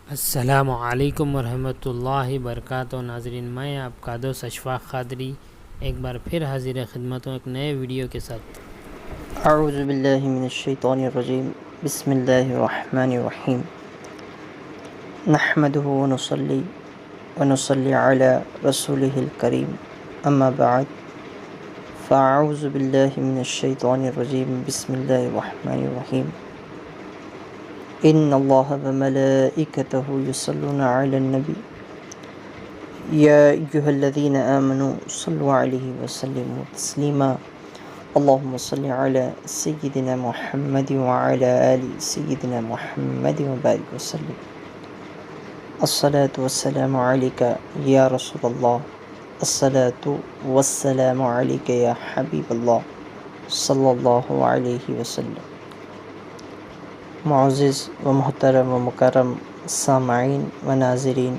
السلام علیکم ورحمۃ اللہ وبرکاتہ ناظرین، میں آپ کا دوست اشفاق قادری ایک بار پھر حاضر خدمت ہوں ایک نئے ویڈیو کے ساتھ۔ اعوذ باللہ من الشیطان الرجیم، بسم اللہ الرحمن الرحیم، نحمدہ ونصلی علی رسولہ الکریم، اما بعد فاعوذ باللہ من الشیطان الرجیم، بسم اللہ الرحمن الرحیم، ان اللہ وملائکتہ یصلون علی النبی یا ایہا الذین آمنوا صلوا علیہ وسلموا تسلیما، اللہم صلی علی سیدنا محمد وعلی آل سیدنا محمد وبارک وسلم، الصلاة والسلام علیک یا رسول اللہ، الصلاة والسلام علیک یا حبیب اللہ صلی اللہ علیہ وسلم۔ معزز و محترم و مکرم سامعین و ناظرین،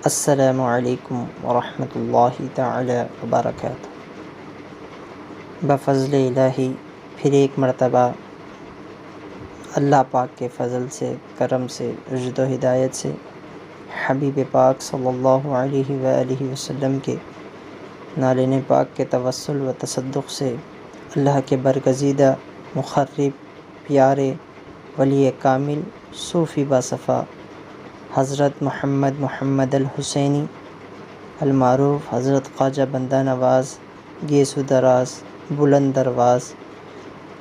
السلام علیکم ورحمۃ اللہ تعالی وبرکاتہ۔ بفضل الہی پھر ایک مرتبہ اللہ پاک کے فضل سے، کرم سے، رشد و ہدایت سے حبیب پاک صلی اللہ علیہ وآلہ وسلم کے نالین پاک کے توسل و تصدق سے اللہ کے برگزیدہ مقرب پیارے ولی کامل صوفی باصفا حضرت محمد الحسینی المعروف حضرت خواجہ بندہ نواز گیسو دراز بلند درواز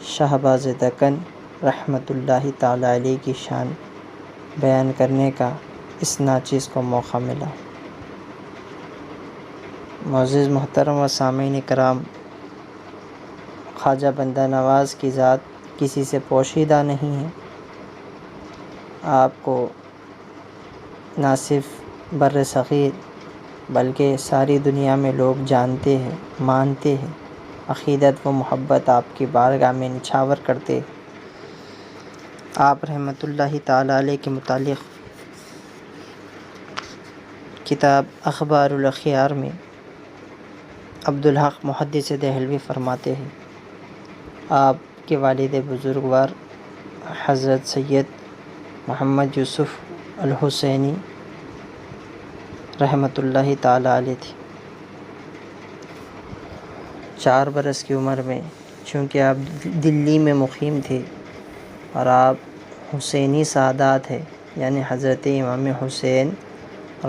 شہباز دکن رحمۃ اللہ تعالی علیہ کی شان بیان کرنے کا اس ناچیز کو موقع ملا۔ معزز محترم و سامعین کرام، خواجہ بندہ نواز کی ذات کسی سے پوشیدہ نہیں ہے۔ آپ کو نہ صرف بر صغیر بلکہ ساری دنیا میں لوگ جانتے ہیں، مانتے ہیں، عقیدت و محبت آپ کی بارگاہ میں نچھاور کرتے ہیں۔ آپ رحمۃ اللہ تعالی علیہ کے متعلق کتاب اخبار الاخیار میں عبدالحق محدث دہلوی فرماتے ہیں، آپ کے والد بزرگوار حضرت سید محمد یوسف الحسینی رحمۃ اللہ تعالی علیہ تھی۔ 4 برس کی عمر میں چونکہ آپ دلی میں مقیم تھے اور آپ حسینی سادات ہیں، یعنی حضرت امام حسین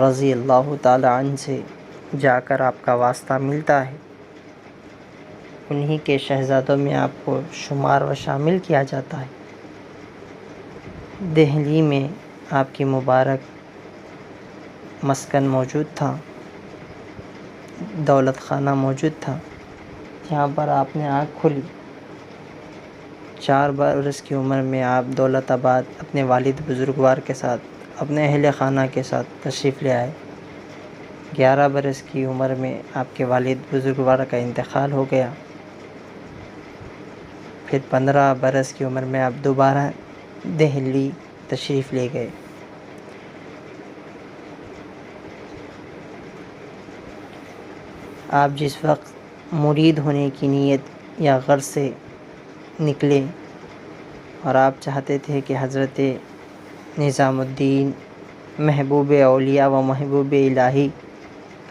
رضی اللہ تعالی عنہ سے جا کر آپ کا واسطہ ملتا ہے، انہی کے شہزادوں میں آپ کو شمار و شامل کیا جاتا ہے۔ دہلی میں آپ کی مبارک مسکن موجود تھا، دولت خانہ موجود تھا، جہاں پر آپ نے آنکھ کھولی۔ 4 برس کی عمر میں آپ دولت آباد اپنے والد بزرگوار کے ساتھ، اپنے اہل خانہ کے ساتھ تشریف لے آئے۔ 11 برس کی عمر میں آپ کے والد بزرگوار کا انتقال ہو گیا۔ پھر 15 برس کی عمر میں آپ دوبارہ دہلی تشریف لے گئے۔ آپ جس وقت مرید ہونے کی نیت یا غرض سے نکلے اور آپ چاہتے تھے کہ حضرت نظام الدین محبوب اولیاء و محبوب الہی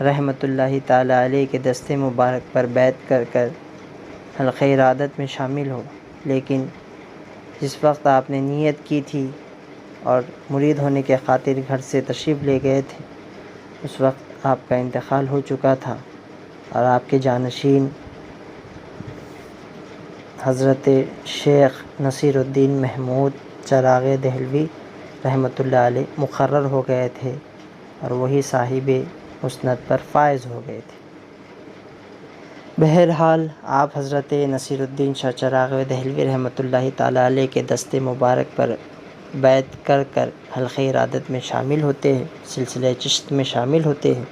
رحمۃ اللہ تعالی علیہ کے دستے مبارک پر بیعت کر کر حلقہ ارادت میں شامل ہو، لیکن جس وقت آپ نے نیت کی تھی اور مرید ہونے کے خاطر گھر سے تشریف لے گئے تھے، اس وقت آپ کا انتقال ہو چکا تھا اور آپ کے جانشین حضرت شیخ نصیر الدین محمود چراغ دہلوی رحمۃ اللہ علیہ مقرر ہو گئے تھے اور وہی صاحب مسند پر فائز ہو گئے تھے۔ بہرحال آپ حضرت نصیر الدین شاہ چراغ دہلوی رحمۃ اللہ تعالی علیہ کے دستے مبارک پر بیعت کر کر حلقہ ارادت میں شامل ہوتے ہیں، سلسلہ چشت میں شامل ہوتے ہیں۔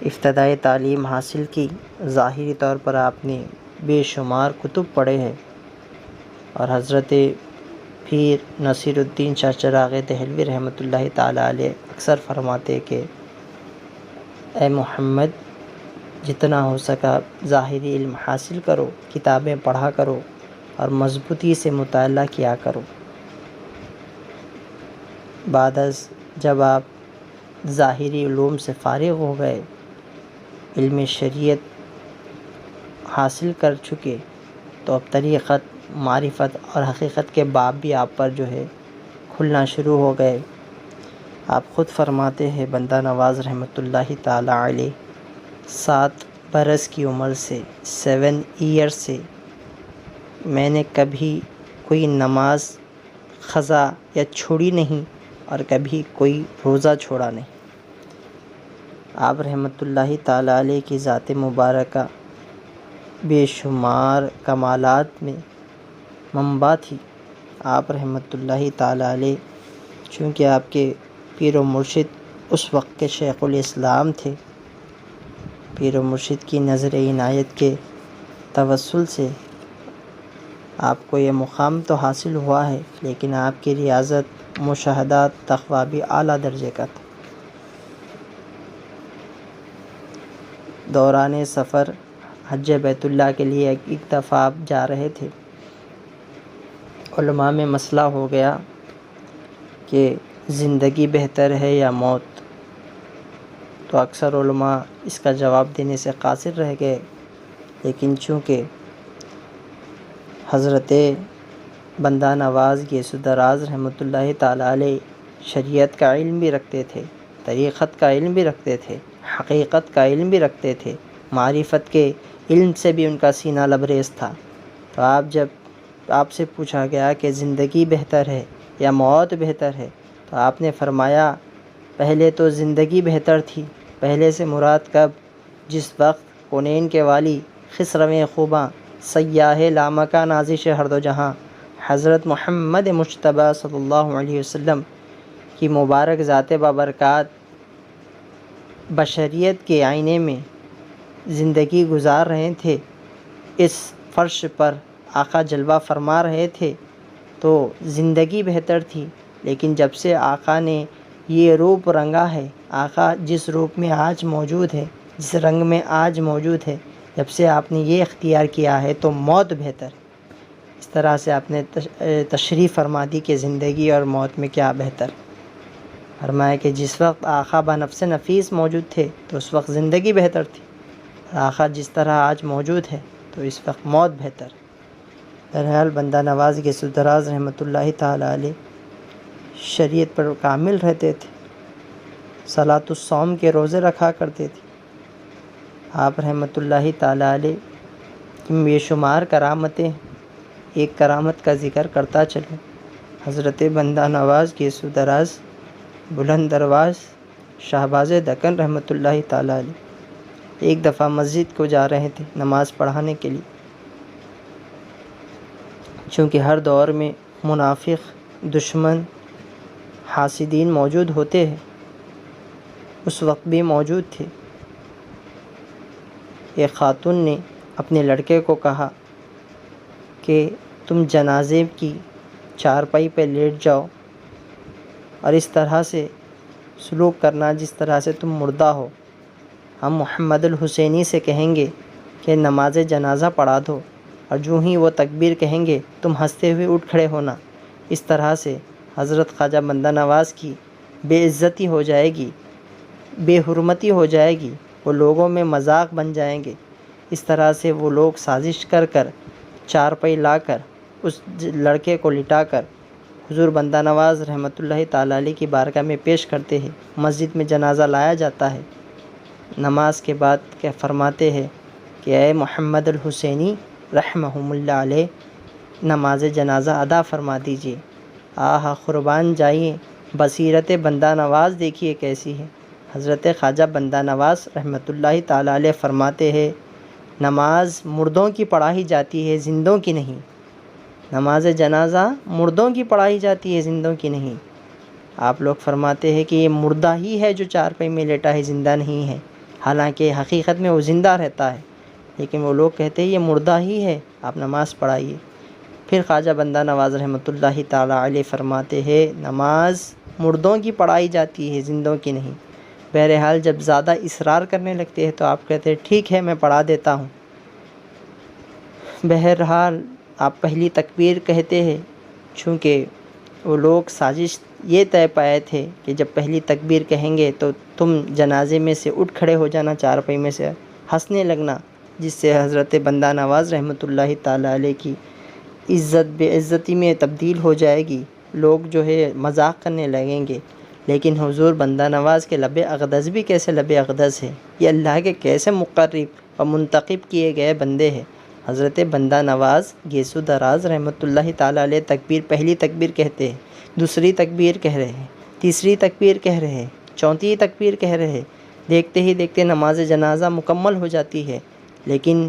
ابتدائی تعلیم حاصل کی، ظاہری طور پر آپ نے بے شمار کتب پڑھے ہیں، اور حضرت پیر نصیر الدین شاہ چراغ دہلوی رحمۃ اللہ تعالی علیہ اکثر فرماتے کہ اے محمد، جتنا ہو سکا ظاہری علم حاصل کرو، کتابیں پڑھا کرو اور مضبوطی سے مطالعہ کیا کرو۔ بعد از جب آپ ظاہری علوم سے فارغ ہو گئے، علم شریعت حاصل کر چکے، تو اب طریقت، معرفت اور حقیقت کے باب بھی آپ پر جو ہے کھلنا شروع ہو گئے۔ آپ خود فرماتے ہیں بندہ نواز رحمۃ اللہ تعالی علیہ 7 برس کی عمر سے 7 ایئر سے میں نے کبھی کوئی نماز قضا یا چھوڑی نہیں اور کبھی کوئی روزہ چھوڑا نہیں۔ آپ رحمۃ اللہ تعالی علیہ کی ذات مبارکہ بے شمار کمالات میں منبع تھی۔ آپ رحمۃ اللہ تعالی علیہ چونکہ آپ کے پیر و مرشد اس وقت کے شیخ الاسلام تھے، پیر و مرشد کی نظر عنایت کے توسل سے آپ کو یہ مقام تو حاصل ہوا ہے، لیکن آپ کی ریاضت، مشاہدات، تقویٰ بھی اعلیٰ درجے کا تھا۔ دوران سفر حج بیت اللہ کے لیے ایک دفعہ آپ جا رہے تھے، علماء میں مسئلہ ہو گیا کہ زندگی بہتر ہے یا موت، تو اکثر علماء اس کا جواب دینے سے قاصر رہ گئے، لیکن چونکہ حضرت بندہ نواز گیسو دراز رحمۃ اللہ تعالی علیہ شریعت کا علم بھی رکھتے تھے، طریقت کا علم بھی رکھتے تھے، حقیقت کا علم بھی رکھتے تھے، معرفت کے علم سے بھی ان کا سینہ لبریز تھا، تو آپ سے پوچھا گیا کہ زندگی بہتر ہے یا موت بہتر ہے، تو آپ نے فرمایا پہلے تو زندگی بہتر تھی۔ پہلے سے مراد کب؟ جس وقت کونین کے والی، خسرو خوباں، سیاہ لامکاں، نازش ہر دو جہاں، حضرت محمد مجتبیٰ صلی اللہ علیہ وسلم کی مبارک ذات بابرکات بشریت کے آئینے میں زندگی گزار رہے تھے، اس فرش پر آقا جلوہ فرما رہے تھے، تو زندگی بہتر تھی۔ لیکن جب سے آقا نے یہ روپ رنگا ہے، آقا جس روپ میں آج موجود ہے، جس رنگ میں آج موجود ہے، جب سے آپ نے یہ اختیار کیا ہے تو موت بہتر ہے۔ اس طرح سے آپ نے تشریح فرما دی کہ زندگی اور موت میں کیا بہتر۔ فرمایا کہ جس وقت آقا بنفس نفیس موجود تھے تو اس وقت زندگی بہتر تھی، آقا جس طرح آج موجود ہے تو اس وقت موت بہتر۔ بہرحال بندہ نواز گیسو دراز رحمۃ اللہ تعالی علیہ شریعت پر کامل رہتے تھے، صلاۃ الصوم کے روزے رکھا کرتے تھے۔ آپ رحمۃ اللہ تعالی علیہ کی بے شمار کرامتیں، ایک کرامت کا ذکر کرتا چلوں۔ حضرت بندہ نواز گیسو دراز بلند درواز شہباز دکن رحمۃ اللہ تعالی علیہ ایک دفعہ مسجد کو جا رہے تھے نماز پڑھانے کے لیے، چونکہ ہر دور میں منافق، دشمن، حاسدین موجود ہوتے ہیں، اس وقت بھی موجود تھے۔ ایک خاتون نے اپنے لڑکے کو کہا کہ تم جنازے کی چارپائی پہ لیٹ جاؤ اور اس طرح سے سلوک کرنا جس طرح سے تم مردہ ہو۔ ہم محمد الحسینی سے کہیں گے کہ نماز جنازہ پڑھا دو، اور جو ہی وہ تکبیر کہیں گے تم ہنستے ہوئے اٹھ کھڑے ہونا۔ اس طرح سے حضرت خواجہ بندہ نواز کی بے عزتی ہو جائے گی، بے حرمتی ہو جائے گی، وہ لوگوں میں مذاق بن جائیں گے۔ اس طرح سے وہ لوگ سازش کر چارپائی لا کر اس لڑکے کو لٹا کر حضور بندہ نواز رحمۃ اللہ تعالی علیہ کی بارگاہ میں پیش کرتے ہیں۔ مسجد میں جنازہ لایا جاتا ہے، نماز کے بعد کیا فرماتے ہیں کہ اے محمد الحسینی رحمہم اللہ علیہ، نماز جنازہ ادا فرما دیجیے۔ آہا قربان جائیے، بصیرت بندہ نواز دیکھیے کیسی ہے۔ حضرت خواجہ بندہ نواز رحمۃ اللہ تعالی علیہ فرماتے ہیں نماز مردوں کی پڑھائی جاتی ہے، زندوں کی نہیں۔ نماز جنازہ مردوں کی پڑھائی جاتی ہے، زندوں کی نہیں۔ آپ لوگ فرماتے ہیں کہ یہ مردہ ہی ہے جو چارپائی میں لیٹا ہے، زندہ نہیں ہے، حالانکہ حقیقت میں وہ زندہ رہتا ہے، لیکن وہ لوگ کہتے ہیں یہ مردہ ہی ہے، آپ نماز پڑھائیے۔ پھر خواجہ بندہ نواز رحمۃ اللہ تعالی علیہ فرماتے ہیں نماز مردوں کی پڑھائی جاتی ہے، زندوں کی نہیں۔ بہرحال جب زیادہ اصرار کرنے لگتے ہیں تو آپ کہتے ہیں ٹھیک ہے میں پڑھا دیتا ہوں۔ بہرحال آپ پہلی تکبیر کہتے ہیں، چونکہ وہ لوگ سازش یہ طے پائے تھے کہ جب پہلی تکبیر کہیں گے تو تم جنازے میں سے اٹھ کھڑے ہو جانا، چارپائی میں سے ہنسنے لگنا، جس سے حضرت بندہ نواز رحمۃ اللہ تعالیٰ علیہ کی عزت بے عزتی میں تبدیل ہو جائے گی، لوگ جو ہے مذاق کرنے لگیں گے۔ لیکن حضور بندہ نواز کے لب اقدس بھی کیسے لب اقدس ہے، یہ اللہ کے کیسے مقرب و منتخب کیے گئے بندے ہیں۔ حضرت بندہ نواز گیسو دراز رحمۃ اللہ تعالیٰ علیہ پہلی تکبیر کہتے ہیں، دوسری تکبیر کہہ رہے ہیں، تیسری تکبیر کہہ رہے ہیں، چوتھی تکبیر کہہ رہے ہیں، دیکھتے ہی دیکھتے نماز جنازہ مکمل ہو جاتی ہے، لیکن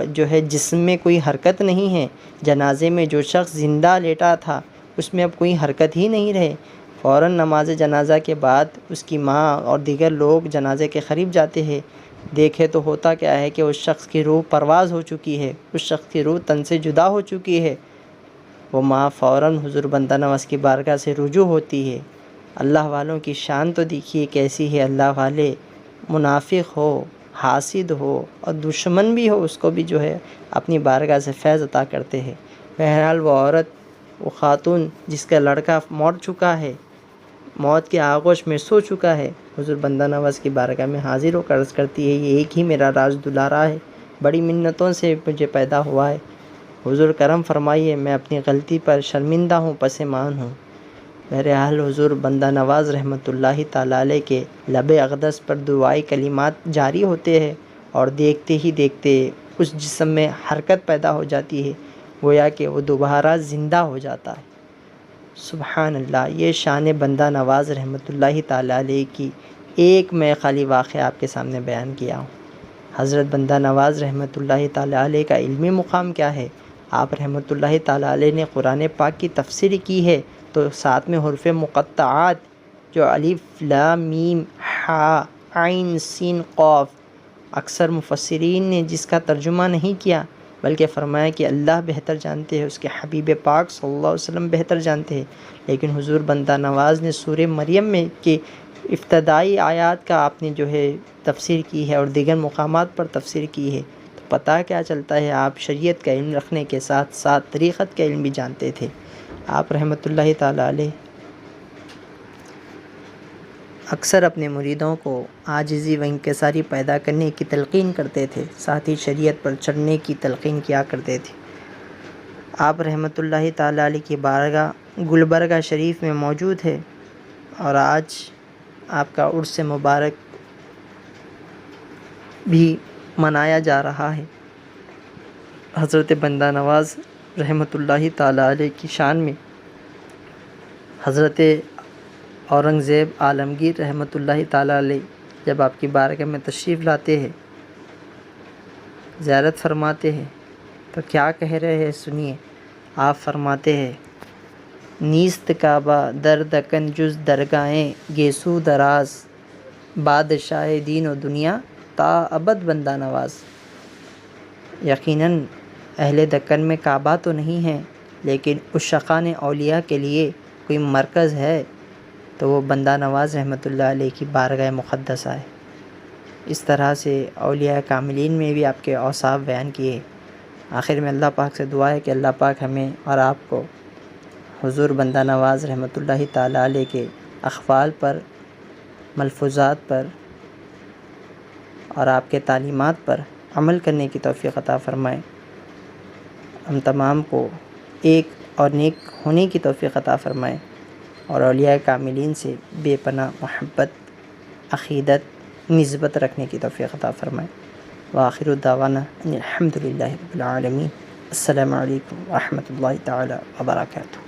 جو ہے جسم میں کوئی حرکت نہیں ہے۔ جنازے میں جو شخص زندہ لیٹا تھا اس میں اب کوئی حرکت ہی نہیں رہے۔ فوراً نماز جنازہ کے بعد اس کی ماں اور دیگر لوگ جنازے کے قریب جاتے ہیں، دیکھے تو ہوتا کیا ہے کہ اس شخص کی روح پرواز ہو چکی ہے، اس شخص کی روح تن سے جدا ہو چکی ہے۔ وہ ماں فوراً حضور بندہ نواز کی بارگاہ سے رجوع ہوتی ہے۔ اللہ والوں کی شان تو دیکھیے کیسی ہے، اللہ والے منافق ہو، حاسد ہو اور دشمن بھی ہو اس کو بھی جو ہے اپنی بارگاہ سے فیض عطا کرتے ہیں۔ بہرحال وہ عورت، وہ خاتون جس کا لڑکا مر چکا ہے، موت کے آغوش میں سو چکا ہے، حضور بندہ نواز کی بارگاہ میں حاضر ہو کر عرض کرتی ہے، یہ ایک ہی میرا راز دلارا ہے، بڑی منتوں سے مجھے پیدا ہوا ہے، حضور کرم فرمائیے، میں اپنی غلطی پر شرمندہ ہوں، پشیمان ہوں۔ بہرحال حضور بندہ نواز رحمۃ اللہ تعالیٰ علیہ کے لب اقدس پر دعائی کلمات جاری ہوتے ہیں، اور دیکھتے ہی دیکھتے اس جسم میں حرکت پیدا ہو جاتی ہے، گویا کہ وہ دوبارہ زندہ ہو جاتا ہے۔ سبحان اللہ، یہ شان بندہ نواز رحمۃ اللہ تعالیٰ علیہ کی ایک میں خالی واقعہ آپ کے سامنے بیان کیا ہوں۔ حضرت بندہ نواز رحمۃ اللہ تعالیٰ علیہ کا علمی مقام کیا ہے؟ آپ رحمۃ اللہ تعالیٰ علیہ نے قرآن پاک کی تفسیر کی ہے تو ساتھ میں حروف مقطعات جو الف لام میم ہا عین سین قاف، اکثر مفسرین نے جس کا ترجمہ نہیں کیا بلکہ فرمایا کہ اللہ بہتر جانتے ہیں، اس کے حبیب پاک صلی اللہ علیہ وسلم بہتر جانتے ہیں، لیکن حضور بندہ نواز نے سورہ مریم میں کے ابتدائی آیات کا آپ نے جو ہے تفسیر کی ہے اور دیگر مقامات پر تفسیر کی ہے، تو پتہ کیا چلتا ہے آپ شریعت کا علم رکھنے کے ساتھ ساتھ طریقت کا علم بھی جانتے تھے۔ آپ رحمۃ اللہ تعالیٰ علیہ اکثر اپنے مریدوں کو عاجزی و انکساری پیدا کرنے کی تلقین کرتے تھے، ساتھ ہی شریعت پر چڑھنے کی تلقین کیا کرتے تھے۔ آپ رحمۃ اللہ تعالیٰ علیہ کی بارگاہ گلبرگہ شریف میں موجود ہے، اور آج آپ کا عرس مبارک بھی منایا جا رہا ہے۔ حضرت بندہ نواز رحمۃ اللہ تعالیٰ علیہ کی شان میں حضرت اورنگزیب عالمگیر رحمۃ اللہ تعالیٰ علیہ جب آپ کی بارگاہ میں تشریف لاتے ہیں، زیارت فرماتے ہیں، تو کیا کہہ رہے ہیں سنیے۔ آپ فرماتے ہیں، نیست کعبہ در دکن جز درگاہیں گیسو دراز، بادشاہ دین و دنیا تا ابد بندہ نواز۔ یقیناً اہل دکن میں کعبہ تو نہیں ہے، لیکن عشاقان اولیاء کے لیے کوئی مرکز ہے تو وہ بندہ نواز رحمۃ اللہ علیہ کی بارگاہ مقدسہ ہے۔ اس طرح سے اولیاء کاملین میں بھی آپ کے اوصاف بیان کیے۔ آخر میں اللہ پاک سے دعا ہے کہ اللہ پاک ہمیں اور آپ کو حضور بندہ نواز رحمۃ اللہ تعالیٰ علیہ کے اقوال پر، ملفوظات پر اور آپ کے تعلیمات پر عمل کرنے کی توفیق عطا فرمائے۔ ہم تمام کو ایک اور نیک ہونے کی توفیق عطا فرمائے، اور اولیاء کاملین سے بے پناہ محبت، عقیدت، نسبت رکھنے کی توفیق عطا فرمائے۔ وآخر دعوانا ان الحمد للہ رب العالمین۔ السلام علیکم ورحمۃ اللہ تعالی وبرکاتہ۔